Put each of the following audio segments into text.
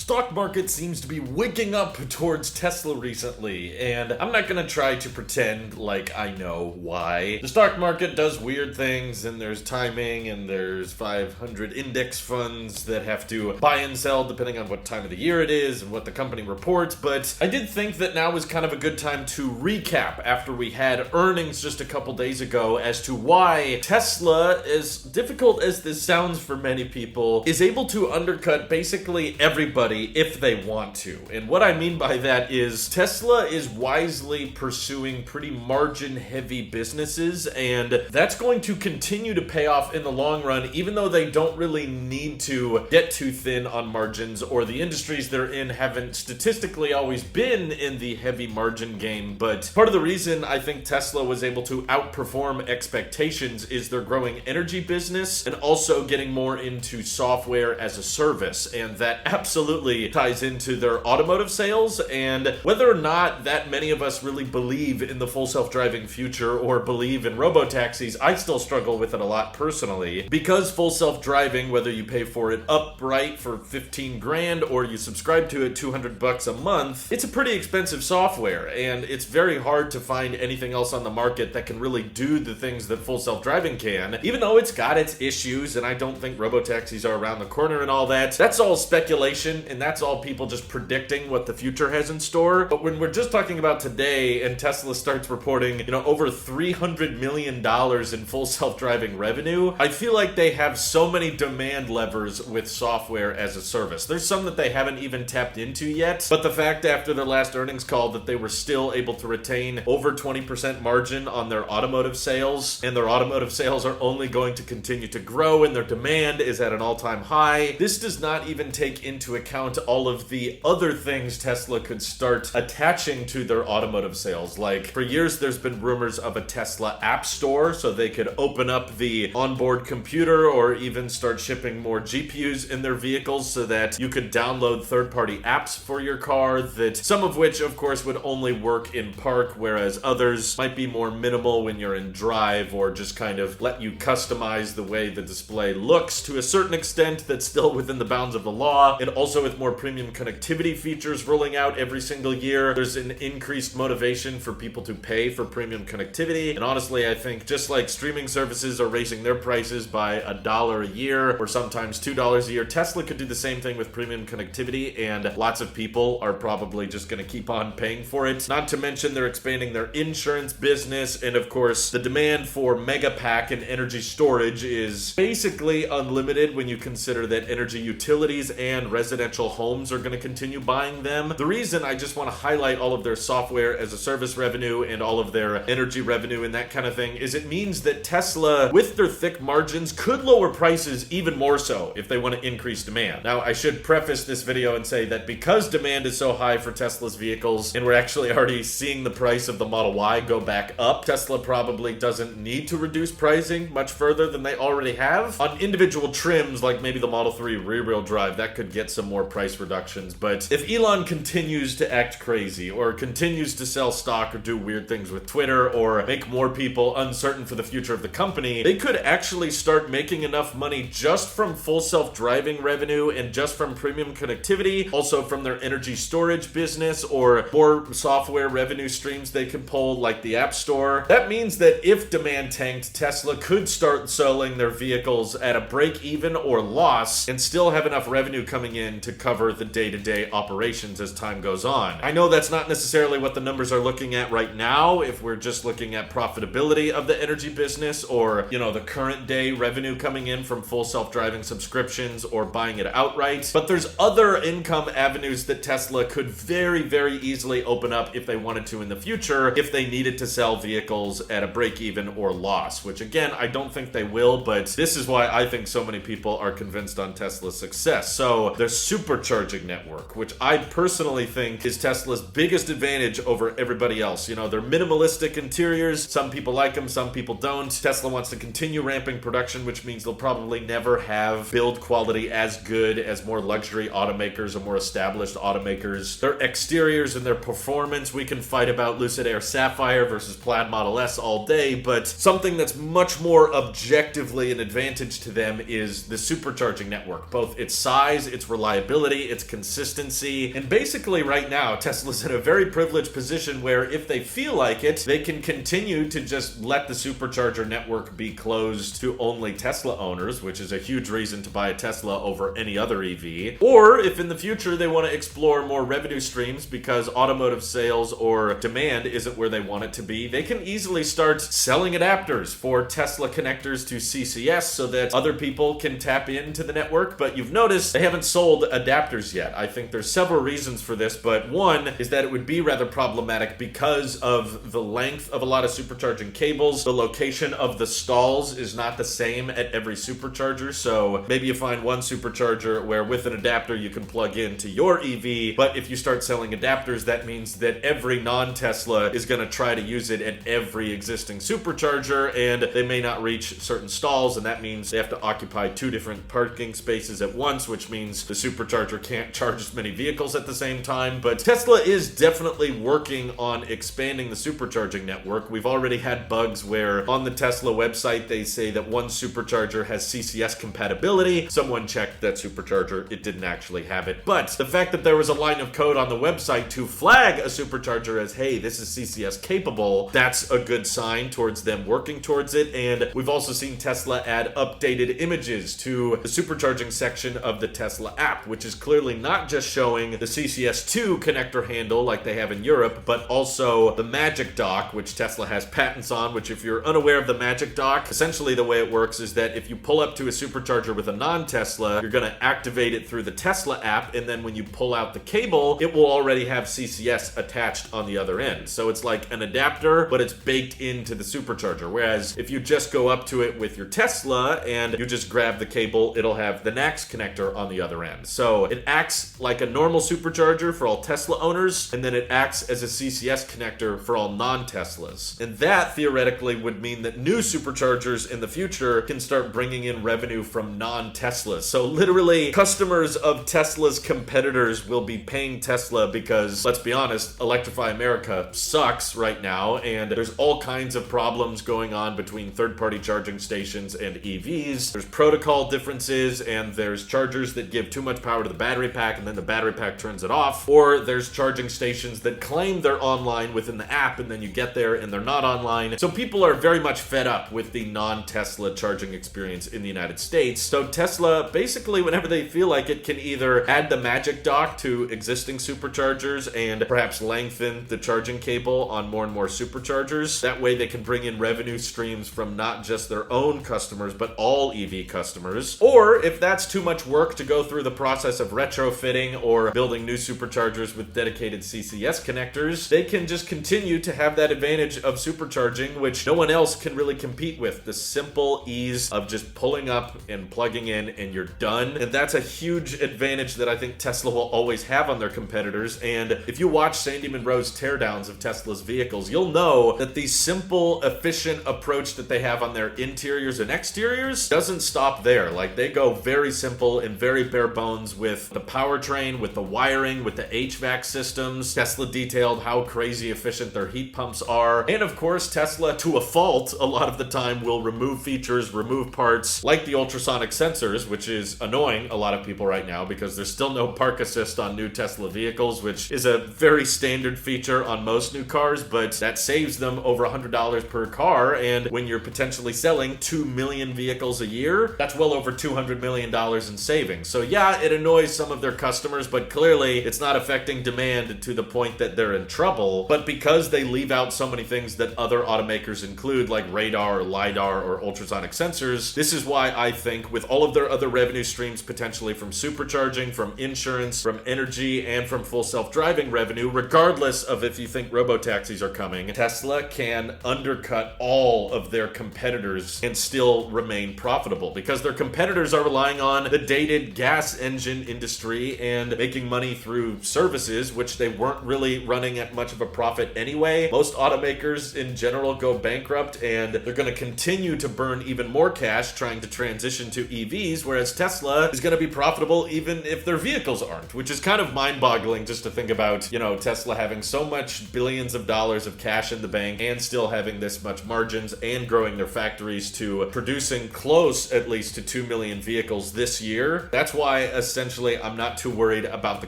stock market seems to be waking up towards Tesla recently, and I'm not gonna try to pretend like I know why. The stock market does weird things, and there's timing, and there's 500 index funds that have to buy and sell depending on what time of the year it is and what the company reports, but I did think that now was kind of a good time to recap after we had earnings just a couple days ago as to why Tesla, as difficult as this sounds for many people, is able to undercut basically everybody if they want to. And what I mean by that is Tesla is wisely pursuing pretty margin-heavy businesses, and that's going to continue to pay off in the long run, even though they don't really need to get too thin on margins, or the industries they're in haven't statistically always been in the heavy margin game. But part of the reason I think Tesla was able to outperform expectations is their growing energy business and also getting more into software as a service, and that absolutely ties into their automotive sales. And whether or not that many of us really believe in the full self-driving future or believe in robo-taxis, I still struggle with it a lot personally, because full self-driving, whether you pay for it upright for 15 grand or you subscribe to it $200 a month, it's a pretty expensive software, and it's very hard to find anything else on the market that can really do the things that full self-driving can, even though it's got its issues, and I don't think robo-taxis are around the corner and all that. That's all speculation, and that's all people just predicting what the future has in store. But when we're just talking about today and Tesla starts reporting, over $300 million in full self-driving revenue, I feel like they have so many demand levers with software as a service. There's some that they haven't even tapped into yet, but the fact after their last earnings call that they were still able to retain over 20% margin on their automotive sales, and their automotive sales are only going to continue to grow, and their demand is at an all-time high. This does not even take into account all of the other things Tesla could start attaching to their automotive sales. Like, for years there's been rumors of a Tesla app store, so they could open up the onboard computer or even start shipping more GPUs in their vehicles so that you could download third-party apps for your car, that some of which of course would only work in park, whereas others might be more minimal when you're in drive, or just kind of let you customize the way the display looks to a certain extent that's still within the bounds of the law. And also with more premium connectivity features rolling out every single year, there's an increased motivation for people to pay for premium connectivity. And honestly, I think just like streaming services are raising their prices by $1 a year or sometimes $2 a year, Tesla could do the same thing with premium connectivity, and lots of people are probably just going to keep on paying for it. Not to mention they're expanding their insurance business, and of course the demand for Megapack and energy storage is basically unlimited when you consider that energy utilities and residential homes are going to continue buying them. The reason I just want to highlight all of their software as a service revenue and all of their energy revenue and that kind of thing is it means that Tesla, with their thick margins, could lower prices even more so if they want to increase demand. Now, I should preface this video and say that because demand is so high for Tesla's vehicles, and we're actually already seeing the price of the Model Y go back up, Tesla probably doesn't need to reduce pricing much further than they already have. On individual trims, like maybe the Model 3 rear-wheel drive, that could get some more price reductions. But if Elon continues to act crazy, or continues to sell stock, or do weird things with Twitter, or make more people uncertain for the future of the company, they could actually start making enough money just from full self-driving revenue and just from premium connectivity, also from their energy storage business, or more software revenue streams they could pull, like the App Store. That means that if demand tanked, Tesla could start selling their vehicles at a break-even or loss and still have enough revenue coming in to cover the day-to-day operations as time goes on. I know that's not necessarily what the numbers are looking at right now if we're just looking at profitability of the energy business, or the current day revenue coming in from full self-driving subscriptions or buying it outright. But there's other income avenues that Tesla could very, very easily open up if they wanted to in the future, if they needed to sell vehicles at a break-even or loss, which again, I don't think they will, but this is why I think so many people are convinced on Tesla's success. So their Supercharging Network, which I personally think is Tesla's biggest advantage over everybody else. They're minimalistic interiors. Some people like them, some people don't. Tesla wants to continue ramping production, which means they'll probably never have build quality as good as more luxury automakers or more established automakers. Their exteriors and their performance, we can fight about Lucid Air Sapphire versus Plaid Model S all day, but something that's much more objectively an advantage to them is the Supercharging Network. Both its size, its reliability, reliability, its consistency. And basically right now, Tesla's in a very privileged position where if they feel like it, they can continue to just let the Supercharger network be closed to only Tesla owners, which is a huge reason to buy a Tesla over any other EV. Or if in the future they want to explore more revenue streams because automotive sales or demand isn't where they want it to be, they can easily start selling adapters for Tesla connectors to CCS so that other people can tap into the network. But you've noticed they haven't sold adapters yet. I think there's several reasons for this, but one is that it would be rather problematic because of the length of a lot of supercharging cables. The location of the stalls is not the same at every supercharger, so maybe you find one supercharger where with an adapter you can plug into your EV, but if you start selling adapters, that means that every non-Tesla is going to try to use it at every existing supercharger, and they may not reach certain stalls, and that means they have to occupy 2 different parking spaces at once, which means the supercharger can't charge as many vehicles at the same time. But Tesla is definitely working on expanding the supercharging network. We've already had bugs where on the Tesla website they say that one supercharger has CCS compatibility. Someone checked that supercharger, it didn't actually have it. But the fact that there was a line of code on the website to flag a supercharger as, hey, this is CCS capable, that's a good sign towards them working towards it. And we've also seen Tesla add updated images to the supercharging section of the Tesla app, which is clearly not just showing the CCS2 connector handle like they have in Europe, but also the Magic Dock, which Tesla has patents on, which if you're unaware of the Magic Dock, essentially the way it works is that if you pull up to a supercharger with a non-Tesla, you're going to activate it through the Tesla app, and then when you pull out the cable, it will already have CCS attached on the other end. So it's like an adapter, but it's baked into the supercharger. Whereas if you just go up to it with your Tesla and you just grab the cable, it'll have the NACS connector on the other end. So it acts like a normal supercharger for all Tesla owners, and then it acts as a CCS connector for all non-Teslas. And that theoretically would mean that new superchargers in the future can start bringing in revenue from non-Teslas. So literally, customers of Tesla's competitors will be paying Tesla because, let's be honest, Electrify America sucks right now, and there's all kinds of problems going on between third-party charging stations and EVs. There's protocol differences, and there's chargers that give too much power to the battery pack, and then the battery pack turns it off. Or there's charging stations that claim they're online within the app, and then you get there and they're not online. So people are very much fed up with the non-Tesla charging experience in the United States. So Tesla, basically, whenever they feel like it, can either add the Magic Dock to existing superchargers and perhaps lengthen the charging cable on more and more superchargers. That way they can bring in revenue streams from not just their own customers, but all EV customers. Or if that's too much work to go through the process of retrofitting or building new superchargers with dedicated CCS connectors, they can just continue to have that advantage of supercharging, which no one else can really compete with. The simple ease of just pulling up and plugging in and you're done. And that's a huge advantage that I think Tesla will always have on their competitors. And if you watch Sandy Munro's teardowns of Tesla's vehicles, you'll know that the simple, efficient approach that they have on their interiors and exteriors doesn't stop there. Like, they go very simple and very bare bones with the powertrain, with the wiring, with the HVAC systems. Tesla detailed how crazy efficient their heat pumps are. And of course, Tesla, to a fault, a lot of the time will remove features, remove parts, like the ultrasonic sensors, which is annoying a lot of people right now because there's still no park assist on new Tesla vehicles, which is a very standard feature on most new cars, but that saves them over $100 per car. And when you're potentially selling 2 million vehicles a year, that's well over $200 million in savings. So yeah, it annoys some of their customers, but clearly it's not affecting demand to the point that they're in trouble. But because they leave out so many things that other automakers include, like radar or LiDAR or ultrasonic sensors, this is why I think with all of their other revenue streams, potentially from supercharging, from insurance, from energy, and from full self-driving revenue, regardless of if you think robotaxis are coming, Tesla can undercut all of their competitors and still remain profitable because their competitors are relying on the dated gas engine industry and making money through services, which they weren't really running at much of a profit anyway. Most automakers in general go bankrupt, and they're going to continue to burn even more cash trying to transition to EVs, whereas Tesla is going to be profitable even if their vehicles aren't, which is kind of mind-boggling just to think about, Tesla having so much billions of dollars of cash in the bank and still having this much margins and growing their factories to producing close at least to 2 million vehicles this year. That's why a essentially I'm not too worried about the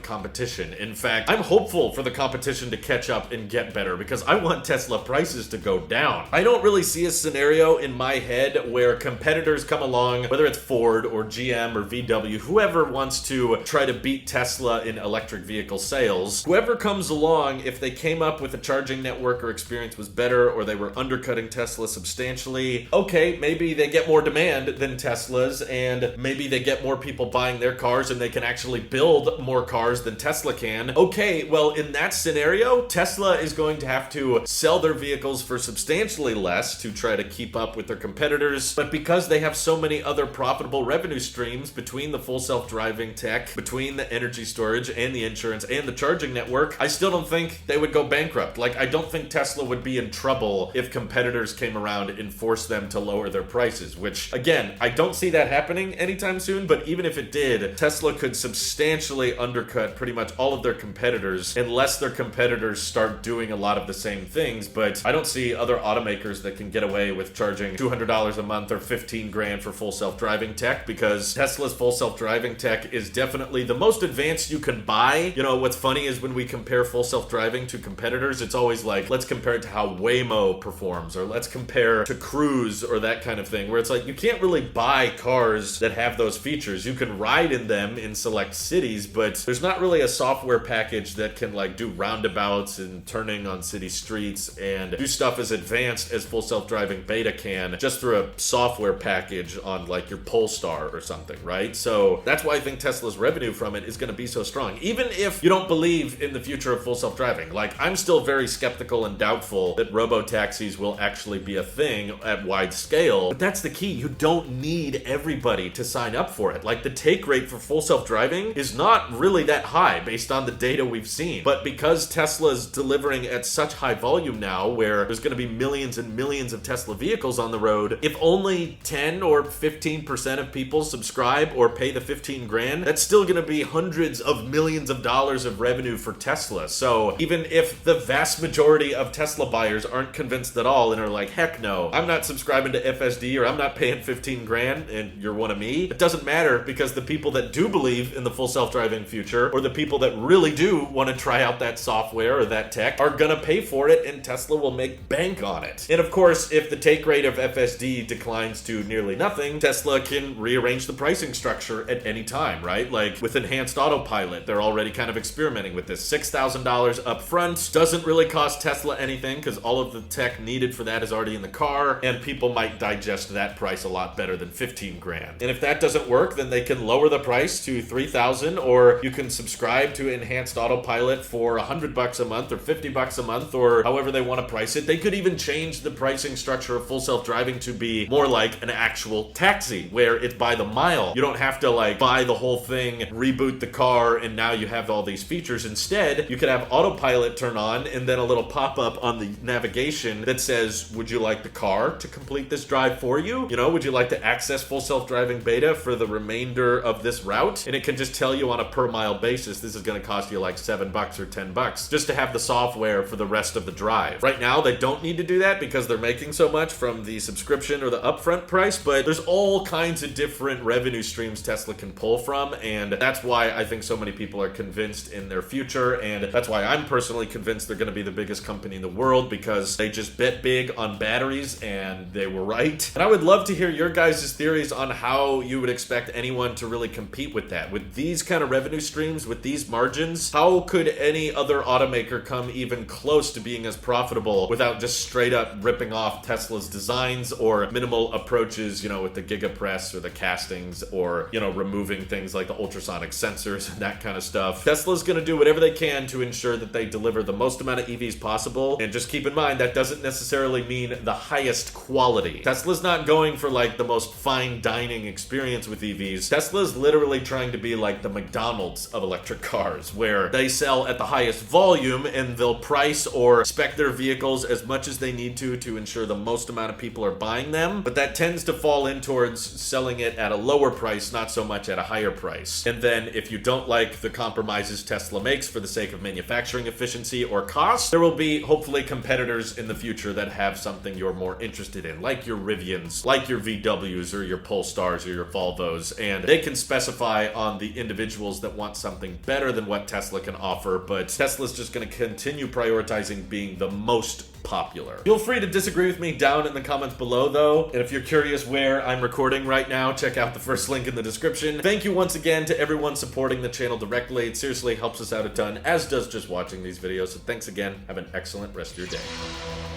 competition. In fact, I'm hopeful for the competition to catch up and get better because I want Tesla prices to go down. I don't really see a scenario in my head where competitors come along, whether it's Ford or GM or VW, whoever wants to try to beat Tesla in electric vehicle sales. Whoever comes along, if they came up with a charging network or experience was better, or they were undercutting Tesla substantially, okay, maybe they get more demand than Teslas, and maybe they get more people buying their cars and they can actually build more cars than Tesla can. Okay, well, in that scenario, Tesla is going to have to sell their vehicles for substantially less to try to keep up with their competitors. But because they have so many other profitable revenue streams between the full self-driving tech, between the energy storage and the insurance and the charging network, I still don't think they would go bankrupt. Like, I don't think Tesla would be in trouble if competitors came around and forced them to lower their prices, which, again, I don't see that happening anytime soon, but even if it did, Tesla could substantially undercut pretty much all of their competitors unless their competitors start doing a lot of the same things. But I don't see other automakers that can get away with charging $200 a month or 15 grand for full self-driving tech, because Tesla's full self-driving tech is definitely the most advanced you can buy. You know, what's funny is when we compare full self-driving to competitors, it's always like, let's compare it to how Waymo performs, or let's compare to Cruise or that kind of thing, where it's like, you can't really buy cars that have those features. You can ride in them in select cities, but there's not really a software package that can like do roundabouts and turning on city streets and do stuff as advanced as full self-driving beta can just through a software package on like your Polestar or something, right? So that's why I think Tesla's revenue from it is going to be so strong. Even if you don't believe in the future of full self-driving, like, I'm still very skeptical and doubtful that robo-taxis will actually be a thing at wide scale. But that's the key. You don't need everybody to sign up for it. Like, the take rate for full self-driving is not really that high based on the data we've seen. But because Tesla's delivering at such high volume now, where there's going to be millions and millions of Tesla vehicles on the road, if only 10 or 15% of people subscribe or pay the 15 grand, that's still going to be hundreds of millions of dollars of revenue for Tesla. So even if the vast majority of Tesla buyers aren't convinced at all and are like, heck no, I'm not subscribing to FSD, or I'm not paying 15 grand, and you're one of me, it doesn't matter, because the people that do believe in the full self-driving future, or the people that really do want to try out that software or that tech, are gonna pay for it, and Tesla will make bank on it. And of course, if the take rate of FSD declines to nearly nothing, Tesla can rearrange the pricing structure at any time, right? Like with enhanced autopilot, they're already kind of experimenting with this. $6,000 up front doesn't really cost Tesla anything because all of the tech needed for that is already in the car, and people might digest that price a lot better than 15 grand. And if that doesn't work, then they can lower the price to 3,000, or you can subscribe to enhanced autopilot for $100 a month or $50 a month, or however they want to price it. They could even change the pricing structure of full self-driving to be more like an actual taxi, where it's by the mile. You don't have to like buy the whole thing, reboot the car, and now you have all these features. Instead, you could have autopilot turn on and then a little pop-up on the navigation that says, would you like the car to complete this drive for you? You know, would you like to access full self-driving beta for the remainder of this route? And it can just tell you on a per mile basis, this is going to cost you like $7 or $10 just to have the software for the rest of the drive. Right now, they don't need to do that because they're making so much from the subscription or the upfront price, but there's all kinds of different revenue streams Tesla can pull from, and that's why I think so many people are convinced in their future, and that's why I'm personally convinced they're going to be the biggest company in the world, because they just bet big on batteries and they were right. And I would love to hear your guys' theories on how you would expect anyone to really compete with that. With these kind of revenue streams, with these margins, how could any other automaker come even close to being as profitable without just straight up ripping off Tesla's designs or minimal approaches, you know, with the gigapress or the castings, or, you know, removing things like the ultrasonic sensors and that kind of stuff? Tesla's going to do whatever they can to ensure that they deliver the most amount of EVs possible. And just keep in mind, that doesn't necessarily mean the highest quality. Tesla's not going for like the most fine dining experience with EVs. Tesla's literally trying to be like the McDonald's of electric cars, where they sell at the highest volume and they'll price or spec their vehicles as much as they need to ensure the most amount of people are buying them. But that tends to fall in towards selling it at a lower price, not so much at a higher price. And then if you don't like the compromises Tesla makes for the sake of manufacturing efficiency or cost, there will be hopefully competitors in the future that have something you're more interested in, like your Rivians, like your VWs or your Polestars or your Volvos, and they can specify rely on the individuals that want something better than what Tesla can offer, but Tesla's just going to continue prioritizing being the most popular. Feel free to disagree with me down in the comments below, though, and if you're curious where I'm recording right now, check out the first link in the description. Thank you once again to everyone supporting the channel directly. It seriously helps us out a ton, as does just watching these videos, so thanks again. Have an excellent rest of your day.